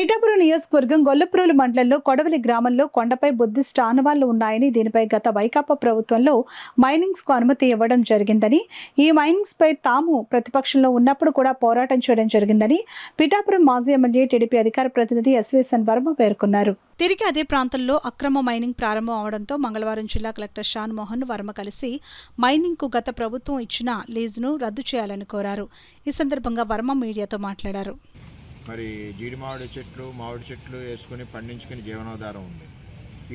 పిఠాపురం నియోజకవర్గం గొల్లప్రోలు మండలంలో కొడవలి గ్రామంలో కొండపై బుద్ధిస్ట్ ఆనవాళ్లు ఉన్నాయని, దీనిపై గత వైకాపా ప్రభుత్వంలో మైనింగ్స్ కు అనుమతి ఇవ్వడం జరిగిందని, ఈ మైనింగ్స్ పై తాము ప్రతిపక్షంలో ఉన్నప్పుడు కూడా పోరాటం చేయడం జరిగిందని పిఠాపురం మాజీ ఎమ్మెల్యే టీడీపీ అధికార ప్రతినిధి ఎస్వీఎన్ వర్మ పేర్కొన్నారు. తిరిగి అదే ప్రాంతంలో అక్రమ మైనింగ్ ప్రారంభం అవడంతో మంగళవారం జిల్లా కలెక్టర్ షాన్ మోహన్ వర్మ కలిసి మైనింగ్ కు గత ప్రభుత్వం ఇచ్చిన లీజును రద్దు చేయాలని కోరారు. ఈ సందర్భంగా వర్మ మీడియాతో మాట్లాడారు. మరి జీడి మామిడి చెట్లు వేసుకుని పండించుకుని జీవనోధారం ఉంది.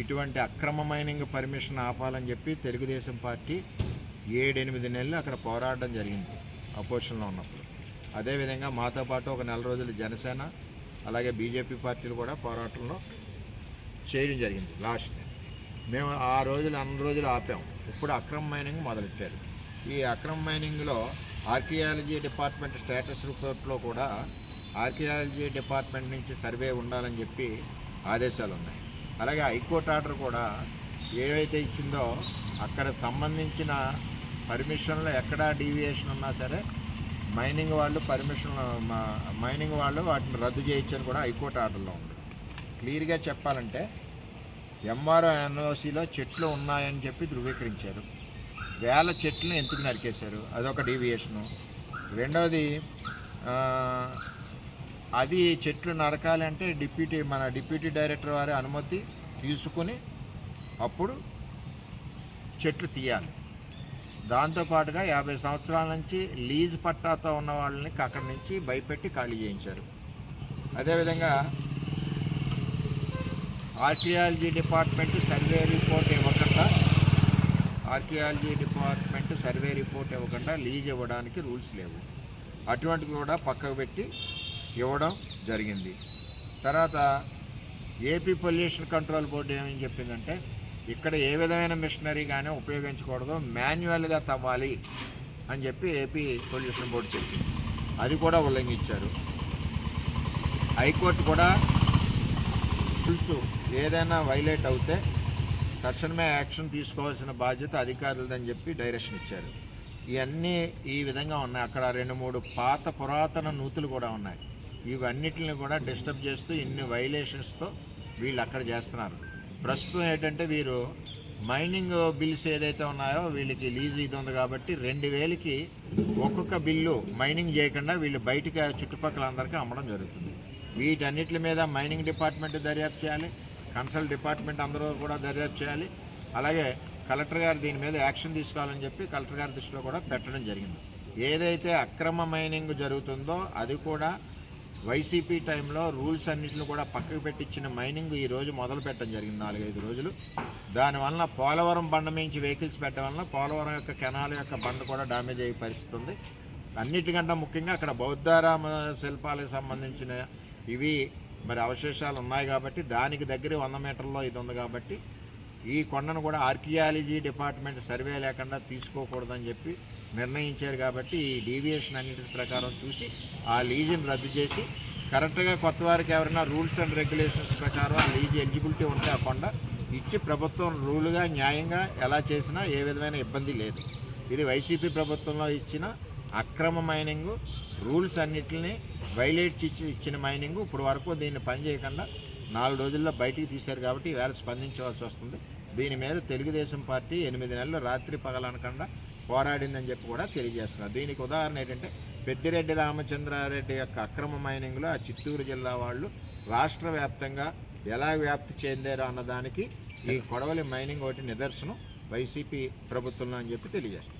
ఇటువంటి అక్రమ మైనింగ్ పర్మిషన్ ఆపాలని చెప్పి తెలుగుదేశం పార్టీ 7-8 నెలలు అక్కడ పోరాడడం జరిగింది అపోజిషన్లో ఉన్నప్పుడు. అదేవిధంగా మాతో పాటు ఒక నెల రోజులు జనసేన అలాగే బీజేపీ పార్టీలు కూడా పోరాటంలో చేయడం జరిగింది. లాస్ట్ మేము అన్ని రోజులు ఆపాం. ఇప్పుడు అక్రమ మైనింగ్ మొదలెట్టారు. ఈ అక్రమ మైనింగ్లో ఆర్కియాలజీ డిపార్ట్మెంట్ స్టేటస్ రిపోర్ట్లో కూడా ఆర్కియాలజీ డిపార్ట్మెంట్ నుంచి సర్వే ఉండాలని చెప్పి ఆదేశాలు ఉన్నాయి. అలాగే హైకోర్టు ఆర్డర్ కూడా ఏవైతే ఇచ్చిందో అక్కడ సంబంధించిన పర్మిషన్లో ఎక్కడా డీవియేషన్ ఉన్నా సరే మైనింగ్ వాళ్ళు వాటిని రద్దు చేయొచ్చని కూడా హైకోర్టు ఆర్డర్లో ఉంది. క్లియర్గా చెప్పాలంటే ఎంఆర్ఓ ఎన్ఓసిలో చెట్లు ఉన్నాయని చెప్పి ధృవీకరించారు. వేల చెట్లను ఎందుకు నరికేశారు, అదొక డీవియేషను. రెండవది, అది చెట్లు నరకాలి అంటే డిప్యూటీ డైరెక్టర్ వారి అనుమతి తీసుకుని అప్పుడు చెట్లు తీయాలి. దాంతోపాటుగా 50 సంవత్సరాల నుంచి లీజ్ పట్టాతో ఉన్న వాళ్ళని అక్కడి నుంచి భయపెట్టి ఖాళీ చేయించారు. అదేవిధంగా ఆర్కియాలజీ డిపార్ట్మెంట్ సర్వే రిపోర్ట్ ఇవ్వకుండా లీజ్ ఇవ్వడానికి రూల్స్ లేవు. అటువంటిది కూడా పక్కకు పెట్టి ఇవ్వడం జరిగింది. తర్వాత ఏపీ పొల్యూషన్ కంట్రోల్ బోర్డు ఏమని చెప్పిందంటే ఇక్కడ ఏ విధమైన మిషనరీ కానీ ఉపయోగించకూడదు, మాన్యువల్గా తవ్వాలి అని చెప్పి ఏపీ పొల్యూషన్ బోర్డు చెప్పింది. అది కూడా ఉల్లంఘించారు. హైకోర్టు కూడా రూల్స్ ఏదైనా వైలేట్ అవుతే తక్షణమే యాక్షన్ తీసుకోవాల్సిన బాధ్యత అధికారులదని చెప్పి డైరెక్షన్ ఇచ్చారు. ఇవన్నీ ఈ విధంగా ఉన్నాయి. అక్కడ 2-3 పురాతన నూతులు కూడా ఉన్నాయి. ఇవన్నిటిని కూడా డిస్టర్బ్ చేస్తూ ఇన్ని వైలేషన్స్తో వీళ్ళు అక్కడ చేస్తున్నారు. ప్రస్తుతం ఏంటంటే వీరు మైనింగ్ బిల్స్ ఏదైతే ఉన్నాయో వీళ్ళకి లీజ్ ఇది ఉంది కాబట్టి 2000కి ఒక్కొక్క బిల్లు మైనింగ్ చేయకుండా వీళ్ళు బయటికి చుట్టుపక్కల అందరికీ అమ్మడం జరుగుతుంది. వీటన్నిటి మీద మైనింగ్ డిపార్ట్మెంట్ దర్యాప్తు చేయాలి, కన్సల్ట్ డిపార్ట్మెంట్ అందరూ కూడా దర్యాప్తు చేయాలి. అలాగే కలెక్టర్ గారు దీని మీద యాక్షన్ తీసుకోవాలని చెప్పి కలెక్టర్ గారి దృష్టిలో కూడా పెట్టడం జరిగింది. ఏదైతే అక్రమ మైనింగ్ జరుగుతుందో అది కూడా వైసీపీ టైంలో రూల్స్ అన్నింటిని కూడా పక్కకు పెట్టించిన మైనింగ్ ఈరోజు మొదలు పెట్టడం జరిగింది 4-5 రోజులు. దానివల్ల పోలవరం బండ మించి వెహికల్స్ పెట్టడం వలన పోలవరం యొక్క కెనాల్ యొక్క బండ కూడా డ్యామేజ్ అయ్యే పరిస్థితి ఉంది. అన్నిటికంటే ముఖ్యంగా అక్కడ బౌద్ధారామ శిల్పాలకు సంబంధించిన ఇవి మరి అవశేషాలు ఉన్నాయి కాబట్టి దానికి దగ్గర 100 మీటర్లో ఇది ఉంది కాబట్టి ఈ కొండను కూడా ఆర్కియాలజీ డిపార్ట్మెంట్ సర్వే లేకుండా తీసుకోకూడదని చెప్పి నిర్ణయించారు. కాబట్టి ఈ డీవియేషన్ అన్నిటి ప్రకారం చూసి ఆ లీజుని రద్దు చేసి కరెక్ట్గా కొత్త వారికి ఎవరైనా రూల్స్ అండ్ రెగ్యులేషన్స్ ప్రకారం ఆ లీజ్ ఎలిజిబిలిటీ ఉంటే ఆ కొండ ఇచ్చి ప్రభుత్వం రూల్గా న్యాయంగా ఎలా చేసినా ఏ విధమైన ఇబ్బంది లేదు. ఇది వైసీపీ ప్రభుత్వంలో ఇచ్చిన అక్రమ మైనింగ్ రూల్స్ అన్నిటిని వైలేట్ ఇచ్చిన మైనింగ్ ఇప్పుడు వరకు దీన్ని పని చేయకుండా 4 రోజుల్లో బయటికి తీశారు కాబట్టి ఈవేళ స్పందించవలసి వస్తుంది. దీని మీద తెలుగుదేశం పార్టీ 8 నెలలు రాత్రి పగలనకుండా పోరాడిందని చెప్పి కూడా తెలియజేస్తున్నారు. దీనికి ఉదాహరణ ఏంటంటే పెద్దిరెడ్డి రామచంద్రారెడ్డి యొక్క అక్రమ మైనింగ్లో ఆ చిత్తూరు జిల్లా వాళ్ళు రాష్ట్ర వ్యాప్తంగా ఎలా వ్యాప్తి చెందారో అన్నదానికి ఈ కొడవలి మైనింగ్ ఒకటి నిదర్శనం వైసీపీ ప్రభుత్వంలో అని చెప్పి తెలియజేస్తారు.